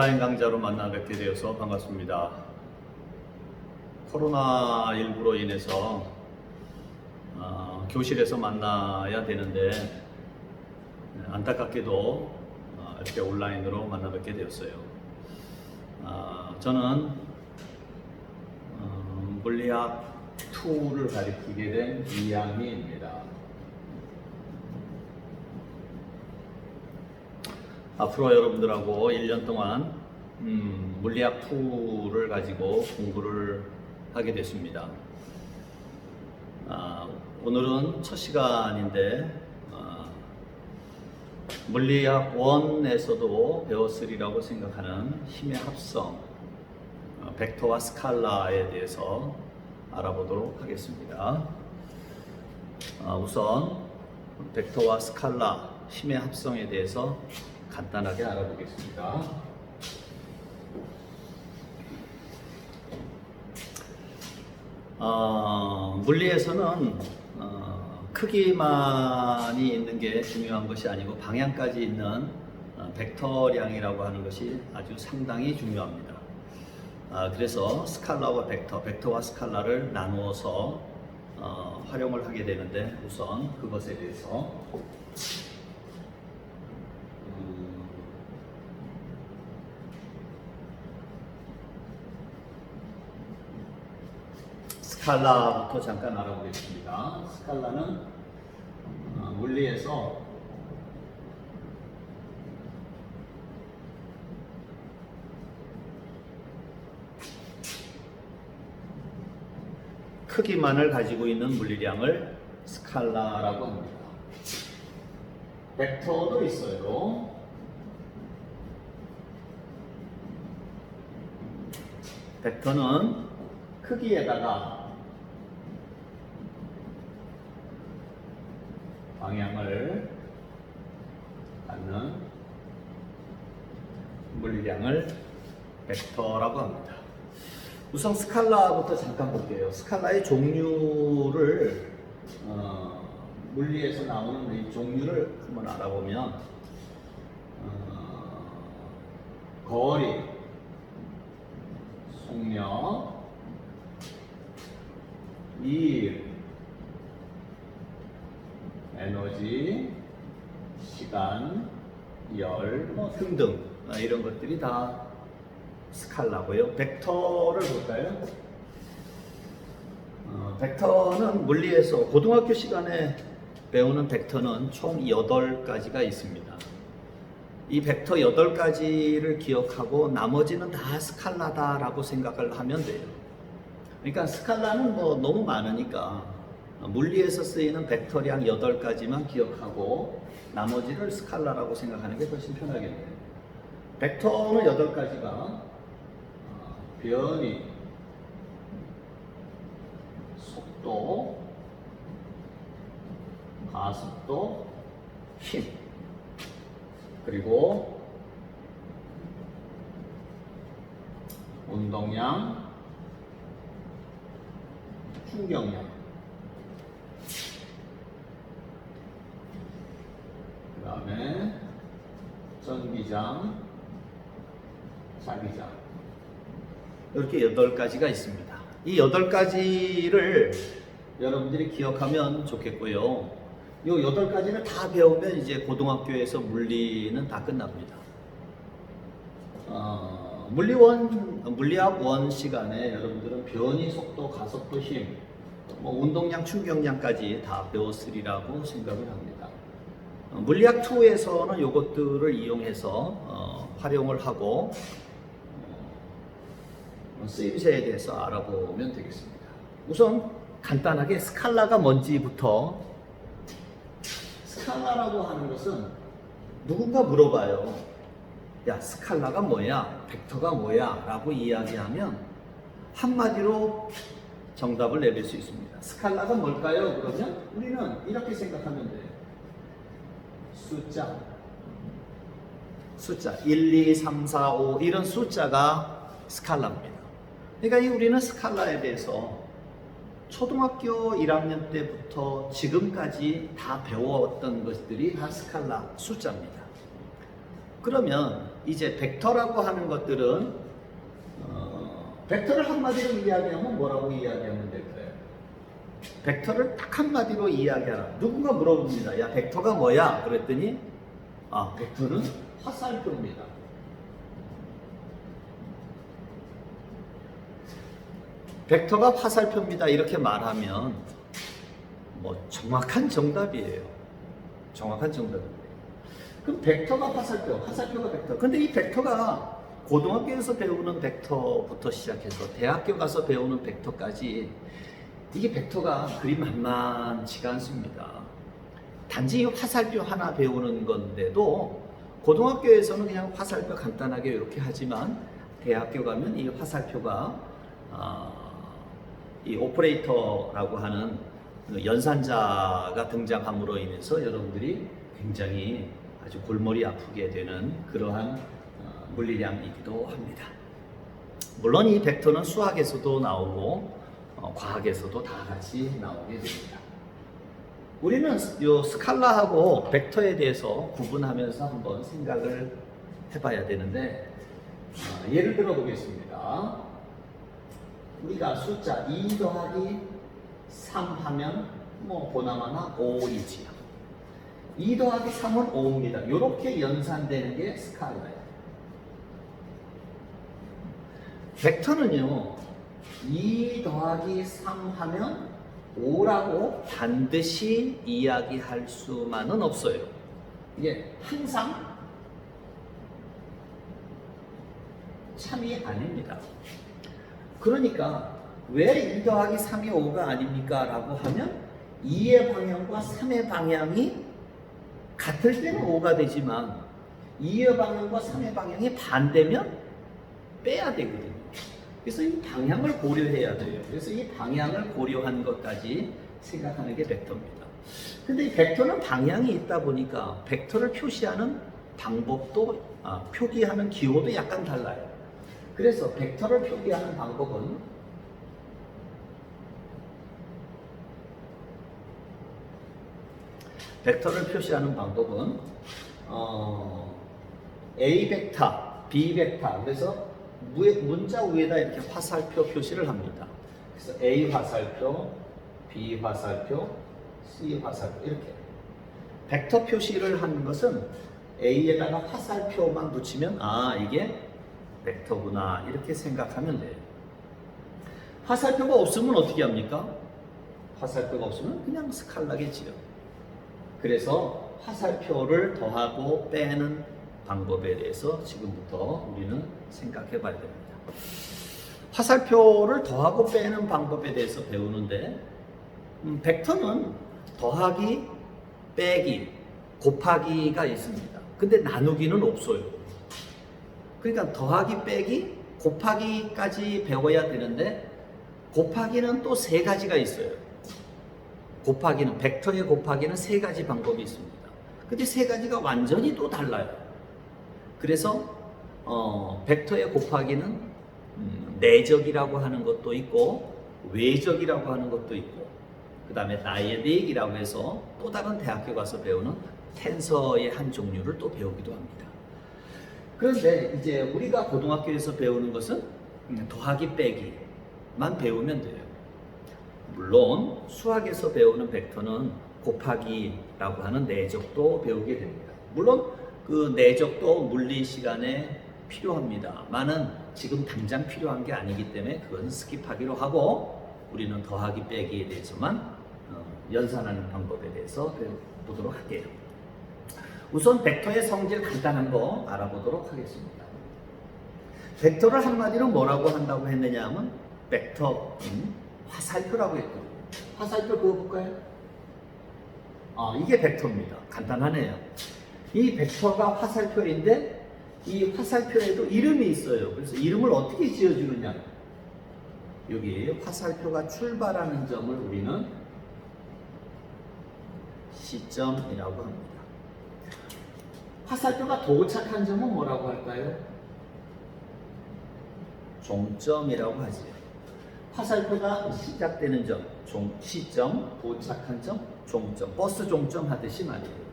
온라인 강좌로 만나 뵙게 되어서 반갑습니다. 코로나19로 인해서 교실에서 만나야 되는데 안타깝게도 이렇게 온라인으로 만나 뵙게 되었어요. 저는 물리학 2를 가리키게 된 이양희입니다. 앞으로 여러분들하고 1년 동안 물리학 2를 가지고 공부를 하게 됐습니다. 오늘은 첫 시간인데 물리학 1에서도 배웠으리라고 생각하는 힘의 합성, 벡터와 스칼라에 대해서 알아보도록 하겠습니다. 우선 벡터와 스칼라, 힘의 합성에 대해서 간단하게 알아보겠습니다. 물리에서는 크기만이 있는 게 중요한 것이 아니고 방향까지 있는 벡터량이라고 하는 것이 아주 상당히 중요합니다. 그래서 스칼라와 벡터와 스칼라를 나누어서 활용을 하게 되는데 우선 그것에 대해서 스칼라부터 잠깐 알아보겠습니다. 스칼라는 물리에서 크기만을 가지고 있는 물리량을 스칼라라고 합니다. 벡터도 있어요. 벡터는 크기에다가 방향을 갖는 물리량을 벡터라고 합니다. 우선 스칼라부터 잠깐 볼게요. 스칼라의 종류를 물리에서 나오는 이 종류를 한번 알아보면 거리, 속력, 일, 에너지, 시간, 열, 등등 이런 것들이 다 스칼라고요. 벡터를 볼까요? 벡터는 물리에서 고등학교 시간에 배우는 벡터는 총 8가지가 있습니다. 이 벡터 8가지를 기억하고 나머지는 다 스칼라다라고 생각을 하면 돼요. 그러니까 스칼라는 너무 많으니까 물리에서 쓰이는 벡터량 8가지만 기억하고 나머지를 스칼라라고 생각하는 게 훨씬 편하겠네요. 벡터는 8가지가 변이, 속도, 가속도, 힘, 그리고 운동량, 충격량, 그 다음에 전기장, 자기장, 이렇게 8가지가 있습니다. 이 8가지를 여러분들이 기억하면 좋겠고요. 이 8가지를 다 배우면 이제 고등학교에서 물리는 다 끝납니다. 물리학 1 시간에 여러분들은 변이, 속도, 가속도, 힘, 운동량, 충격량까지 다 배웠으리라고 생각을 합니다. 물리학 2에서는 이것들을 이용해서 활용을 하고 쓰임새에 대해서 알아보면 되겠습니다. 우선 간단하게 스칼라가 뭔지부터. 스칼라라고 하는 것은 누군가 물어봐요. 야, 스칼라가 뭐야? 벡터가 뭐야? 라고 이야기하면 한마디로 정답을 내릴 수 있습니다. 스칼라가 뭘까요? 그러면 우리는 이렇게 생각하면 돼요. 숫자 1, 2, 3, 4, 5 이런 숫자가 스칼라입니다. 그러니까 우리는 스칼라에 대해서 초등학교 1학년 때부터 지금까지 다 배워왔던 것들이 다 스칼라 숫자입니다. 그러면 이제 벡터라고 하는 것들은 벡터를 한마디로 이야기하면 뭐라고 이야기하면 될까요? 벡터를 딱 한마디로 이야기하라. 누군가 물어봅니다. 야, 벡터가 뭐야? 그랬더니 벡터는 화살표입니다. 벡터가 화살표입니다. 이렇게 말하면 뭐 정확한 정답이에요. 정확한 정답입니다. 그럼 벡터가 화살표, 화살표가 벡터. 근데 이 벡터가 고등학교에서 배우는 벡터부터 시작해서 대학교 가서 배우는 벡터까지 이게 벡터가 그리 만만치가 않습니다. 단지 화살표 하나 배우는 건데도 고등학교에서는 그냥 화살표 간단하게 이렇게 하지만 대학교 가면 이 화살표가 이 오퍼레이터라고 하는 연산자가 등장함으로 인해서 여러분들이 굉장히 아주 골머리 아프게 되는 그러한 물리량이기도 합니다. 물론 이 벡터는 수학에서도 나오고 과학에서도 다 같이 나오게 됩니다. 우리는 이 스칼라하고 벡터에 대해서 구분하면서 한번 생각을 해봐야 되는데 예를 들어 보겠습니다. 우리가 숫자 2 더하기 3 하면 뭐 보나마나 5이지요. 2 더하기 3은 5입니다. 이렇게 연산되는 게 스칼라예요. 벡터는요, 2 더하기 3 하면 5라고 반드시 이야기할 수만은 없어요. 이게 항상 참이 아닙니다. 그러니까 왜 2 더하기 3이 5가 아닙니까? 라고 하면 2의 방향과 3의 방향이 같을 때는 5가 되지만 2의 방향과 3의 방향이 반대면 빼야 되거든요. 그래서 이 방향을 고려해야 돼요. 그래서 이 방향을 고려한 것까지 생각하는 게 벡터입니다. 근데 이 벡터는 방향이 있다 보니까 벡터를 표시하는 방법도 표기하는 기호도 약간 달라요. 그래서 벡터를 표기하는 방법은 A 벡터, B 벡터. 그래서 문자 위에다 이렇게 화살표 표시를 합니다. 그래서 A 화살표, B 화살표, C 화살표 이렇게. 벡터 표시를 하는 것은 A에다가 화살표만 붙이면 이게 벡터구나 이렇게 생각하면 돼요. 화살표가 없으면 어떻게 합니까? 화살표가 없으면 그냥 스칼라겠지요. 그래서 화살표를 더하고 빼는 방법에 대해서 지금부터 우리는 생각해 봐야 됩니다. 화살표를 더하고 빼는 방법에 대해서 배우는데 벡터는 더하기, 빼기, 곱하기가 있습니다. 근데 나누기는 없어요. 그러니까 더하기, 빼기, 곱하기까지 배워야 되는데 곱하기는 또 세 가지가 있어요. 곱하기는 벡터의 곱하기는 세 가지 방법이 있습니다. 근데 세 가지가 완전히 또 달라요. 그래서 벡터의 곱하기는 내적이라고 하는 것도 있고 외적이라고 하는 것도 있고 그 다음에 나이딕이라고 해서 또 다른 대학교 가서 배우는 텐서의 한 종류를 또 배우기도 합니다. 그런데 이제 우리가 고등학교에서 배우는 것은 더하기 빼기만 배우면 돼요. 물론 수학에서 배우는 벡터는 곱하기라고 하는 내적도 배우게 됩니다. 물론 그 내적도 물리 시간에 필요합니다만은 지금 당장 필요한 게 아니기 때문에 그건 스킵하기로 하고 우리는 더하기 빼기에 대해서만 연산하는 방법에 대해서 배워보도록 할게요. 우선 벡터의 성질 간단한 거 알아보도록 하겠습니다. 벡터를 한마디로 뭐라고 한다고 했느냐 하면 벡터인 화살표라고 했거든요. 화살표 그어볼까요? 이게 벡터입니다. 간단하네요. 이 벡터가 화살표인데 이 화살표에도 이름이 있어요. 그래서 이름을 어떻게 지어주느냐. 여기 화살표가 출발하는 점을 우리는 시점이라고 합니다. 화살표가 도착한 점은 뭐라고 할까요? 종점이라고 하죠. 화살표가 시작되는 점, 시점, 도착한 점, 종점, 버스 종점 하듯이 말이에요.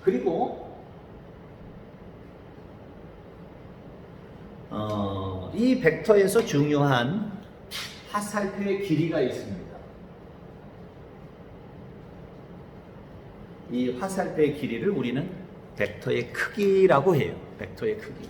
그리고 이 벡터에서 중요한 화살표의 길이가 있습니다. 이 화살표의 길이를 우리는 벡터의 크기라고 해요. 벡터의 크기.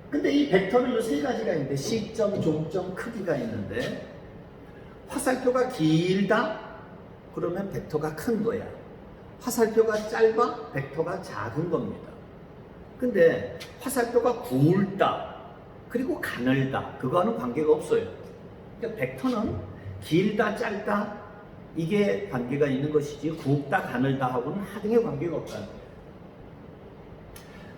근데 이 벡터는 세 가지가 있는데 시점, 종점, 크기가 있는데 화살표가 길다? 그러면 벡터가 큰 거야. 화살표가 짧아? 벡터가 작은 겁니다. 근데 화살표가 굵다, 그리고 가늘다, 그거와는 관계가 없어요. 그러니까 벡터는 길다, 짧다, 이게 관계가 있는 것이지 굵다, 가늘다 하고는 하등의 관계가 없다는 거예요.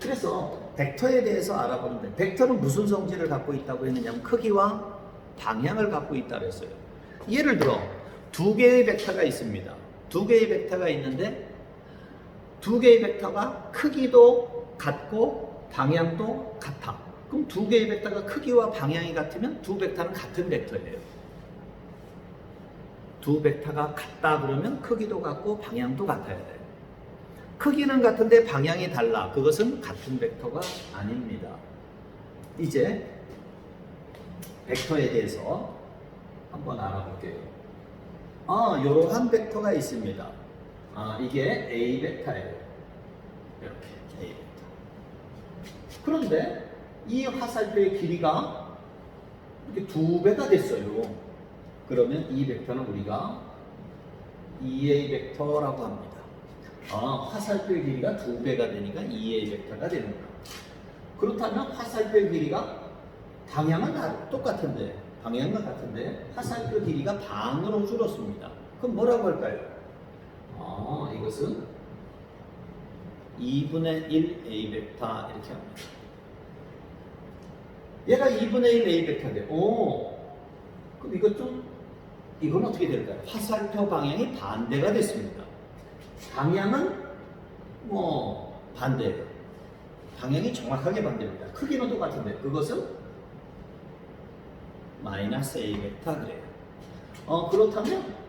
그래서 벡터에 대해서 알아보는데 벡터는 무슨 성질을 갖고 있다고 했느냐면 크기와 방향을 갖고 있다고 했어요. 예를 들어 두 개의 벡터가 있습니다. 두 개의 벡터가 있는데 두 개의 벡터가 크기도 같고 방향도 같아. 그럼 두 개의 벡터가 크기와 방향이 같으면 두 벡터는 같은 벡터예요. 두 벡터가 같다 그러면 크기도 같고 방향도 같아야 돼요. 크기는 같은데 방향이 달라. 그것은 같은 벡터가 아닙니다. 이제 벡터에 대해서 한번 알아볼게요. 이러한 벡터가 있습니다. 이게 A 벡터예요. 이렇게 A 벡터. 그런데 이 화살표의 길이가 이렇게 2배가 됐어요. 그러면 이 벡터는 우리가 EA 벡터라고 합니다. 화살표의 길이가 2배가 되니까 EA 벡터가 되는구나. 그렇다면 화살표의 길이가 방향은 다 똑같은데, 방향은 같은데 화살표 길이가 반으로 줄었습니다. 그럼 뭐라고 할까요? 이것은 2분의 1 A 벡터 이렇게 합니다. 얘가 2분의 1 A 벡터인데, 그럼 이건 어떻게 될까요? 화살표 방향이 반대가 됐습니다. 방향은 반대예요. 방향이 정확하게 반대입니다. 크기는 똑같은데 그것은 마이너스 A 벡터 그래요. 그렇다면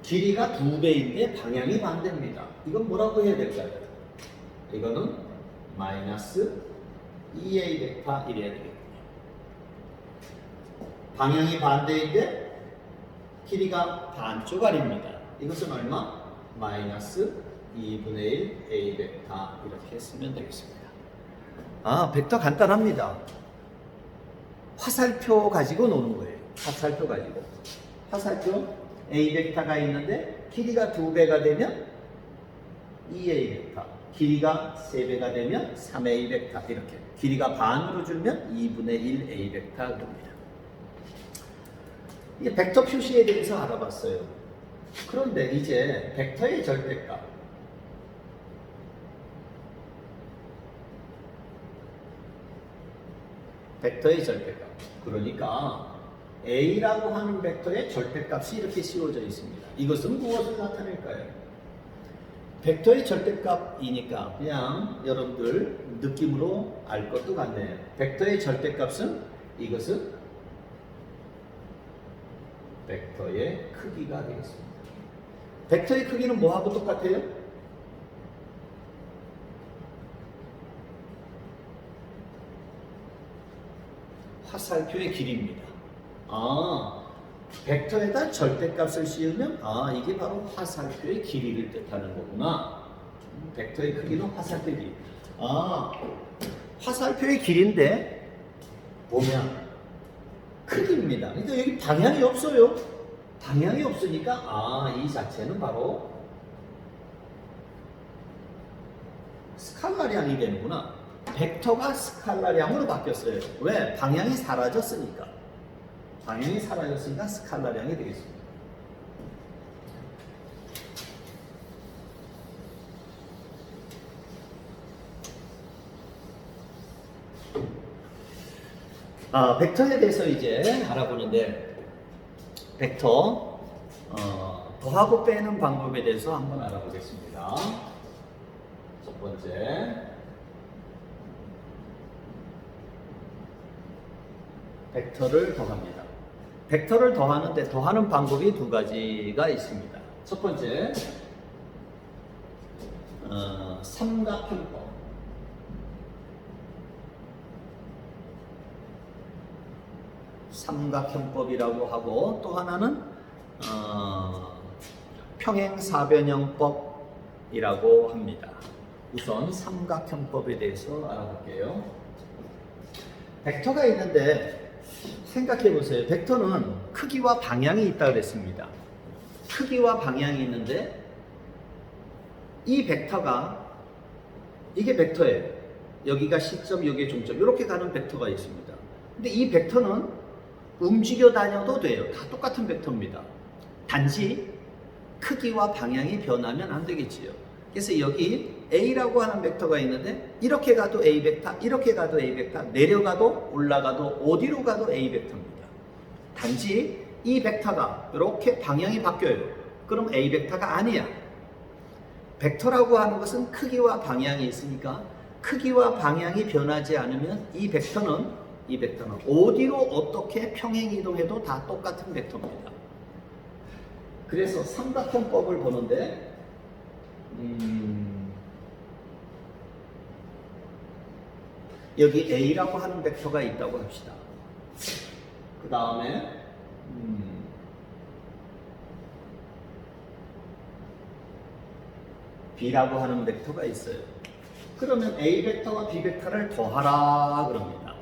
길이가 2배인데 방향이 반대입니다. 이건 뭐라고 해야 될까요? 이거는 마이너스 2A 벡터 이래야 되겠군요. 방향이 반대인데 길이가 반쪽알입니다. 이것은 얼마? 마이너스 2분의 1 A 벡터 이렇게 쓰면 되겠습니다. 벡터 간단합니다. 화살표 가지고 노는 거예요. 화살표 가지고. 화살표 A 벡터가 있는데 길이가 2배가 되면 2A 벡터, 길이가 3배가 되면 3A 벡터 이렇게. 길이가 반으로 줄면 2분의 1 A 벡터 됩니다. 이게 벡터 표시에 대해서 알아봤어요. 그런데 이제 벡터의 절대값. 벡터의 절대값. 그러니까 A라고 하는 벡터의 절대값이 이렇게 씌워져 있습니다. 이것은 무엇을 나타낼까요? 벡터의 절대값이니까 그냥 여러분들 느낌으로 알 것도 같네요. 벡터의 절대값은 이것은 벡터의 크기가 되겠습니다. 벡터의 크기는 뭐하고 똑같아요? 화살표의 길이입니다. 벡터에다 절대값을 씌우면 이게 바로 화살표의 길이를 뜻하는 거구나. 벡터의 크기는 화살표의 길이. 화살표의 길이인데 보면 크기입니다. 그러니까 여기 방향이 없어요. 방향이 없으니까 이 자체는 바로 스칼라량이 되는구나. 벡터가 스칼라량으로 바뀌었어요. 왜? 방향이 사라졌으니까. 방향이 사라졌으니까 스칼라량이 되겠습니다. 벡터에 대해서 이제 알아보는데 벡터 더하고 빼는 방법에 대해서 한번 알아보겠습니다. 첫 번째, 벡터를 더합니다. 벡터를 더하는데 더하는 방법이 두 가지가 있습니다. 첫 번째, 삼각형법. 삼각형법이라고 하고, 또 하나는 평행사변형법이라고 합니다. 우선 삼각형법에 대해서 알아볼게요. 벡터가 있는데 생각해 보세요. 벡터는 크기와 방향이 있다고 그랬습니다. 크기와 방향이 있는데 이 벡터가, 이게 벡터예요. 여기가 시점, 여기가 종점, 이렇게 가는 벡터가 있습니다. 근데 이 벡터는 움직여 다녀도 돼요. 다 똑같은 벡터입니다. 단지 크기와 방향이 변하면 안 되겠지요. 그래서 여기 A라고 하는 벡터가 있는데 이렇게 가도 A 벡터, 이렇게 가도 A 벡터, 내려가도 올라가도 어디로 가도 A 벡터입니다. 단지 이 벡터가 이렇게 방향이 바뀌어요. 그럼 A 벡터가 아니야. 벡터라고 하는 것은 크기와 방향이 있으니까 크기와 방향이 변하지 않으면 이 벡터는 어디로 어떻게 평행 이동해도 다 똑같은 벡터입니다. 그래서 삼각형법을 보는데 여기 A라고 하는 벡터가 있다고 합시다. 그 다음에 B라고 하는 벡터가 있어요. 그러면 A 벡터와 B 벡터를 더하라 그럽니다.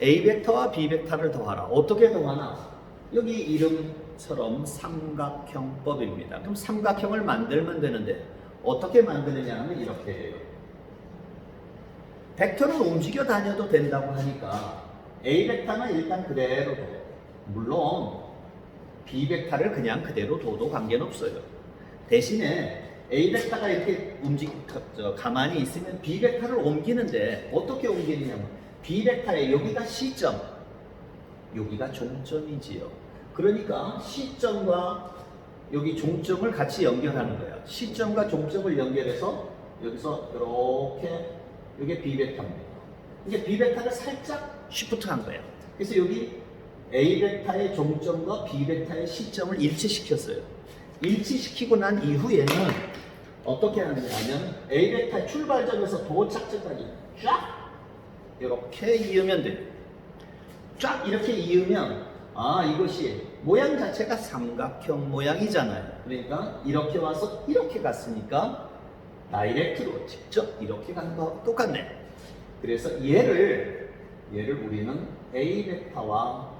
A 벡터와 B 벡터를 더하라. 어떻게 더하나? 여기 이름처럼 삼각형법입니다. 그럼 삼각형을 만들면 되는데 어떻게 만드느냐 하면 이렇게 해요. 벡터는 움직여 다녀도 된다고 하니까 A 벡터는 일단 그대로 둬. 물론 B 벡터를 그냥 그대로 둬도 관계는 없어요. 대신에 A 벡터가 이렇게 가만히 있으면 B 벡터를 옮기는데 어떻게 옮기느냐면 B 벡터의 여기가 시점, 여기가 종점이지요. 그러니까 시점과 여기 종점을 같이 연결하는 거예요. 시점과 종점을 연결해서 여기서 이렇게, 이게 B 벡터입니다. 이게 B 벡터를 살짝 쉬프트한 거예요. 그래서 여기 A 벡터의 종점과 B 벡터의 시점을 일치시켰어요. 일치시키고 난 이후에는 어떻게 하느냐면 A 벡터의 출발점에서 도착점까지 쫙 이렇게 이으면 돼요. 쫙 이렇게 이으면 이것이 모양 자체가 삼각형 모양이잖아요. 그러니까 이렇게 와서 이렇게 갔으니까 다이렉트로 직접 이렇게 가는 거하고 똑같네. 그래서 얘를 우리는 A 벡터와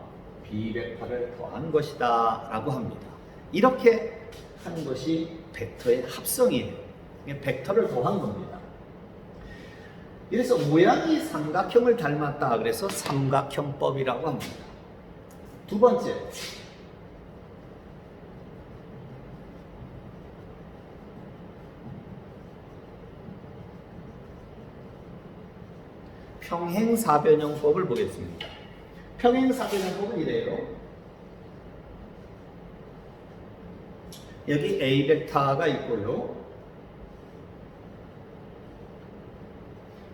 B 벡터를 더한 것이다 라고 합니다. 이렇게 하는 것이 벡터의 합성이에요. 벡터를 더한 겁니다. 그래서 모양이 삼각형을 닮았다 그래서 삼각형법이라고 합니다. 두 번째, 평행사변형법을 보겠습니다. 평행사변형법은 이래요. 여기 A 벡터가 있고요.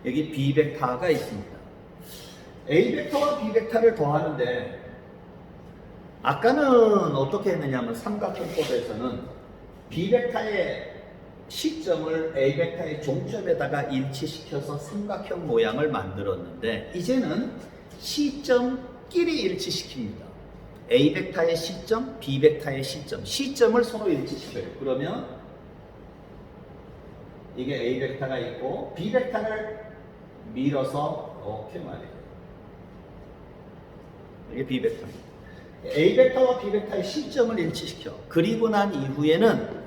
여기 B 벡터가 있습니다. A 벡터와 B 벡터를 더하는데 아까는 어떻게 했느냐면 삼각형법에서는 B 벡터의 시점을 A 벡터의 종점에다가 일치시켜서 삼각형 모양을 만들었는데 이제는 시점끼리 일치시킵니다. A 벡터의 시점, B 벡터의 시점을 서로 일치시켜요. 그러면 이게 A 벡터가 있고 B 벡터를 밀어서 이렇게 말해요. 이게 B 벡터입니다. A 벡터와 B 벡터의 시점을 일치시켜. 그리고 난 이후에는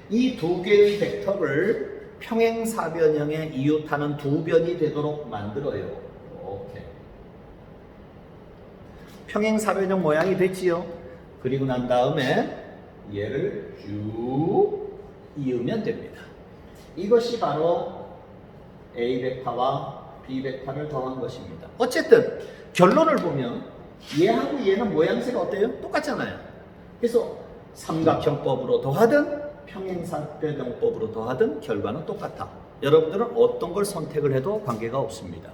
이 두 개의 벡터를 평행사변형에 이웃하는 두 변이 되도록 만들어요. 이렇게. 평행사변형 모양이 됐지요. 그리고 난 다음에 얘를 쭉 이으면 됩니다. 이것이 바로 A 벡터와 B 벡터를 더한 것입니다. 어쨌든 결론을 보면 얘하고 얘는 모양새가 어때요? 똑같잖아요. 그래서 삼각형법으로 더하든 평행사변형법으로 더하든 결과는 똑같아. 여러분들은 어떤 걸 선택을 해도 관계가 없습니다.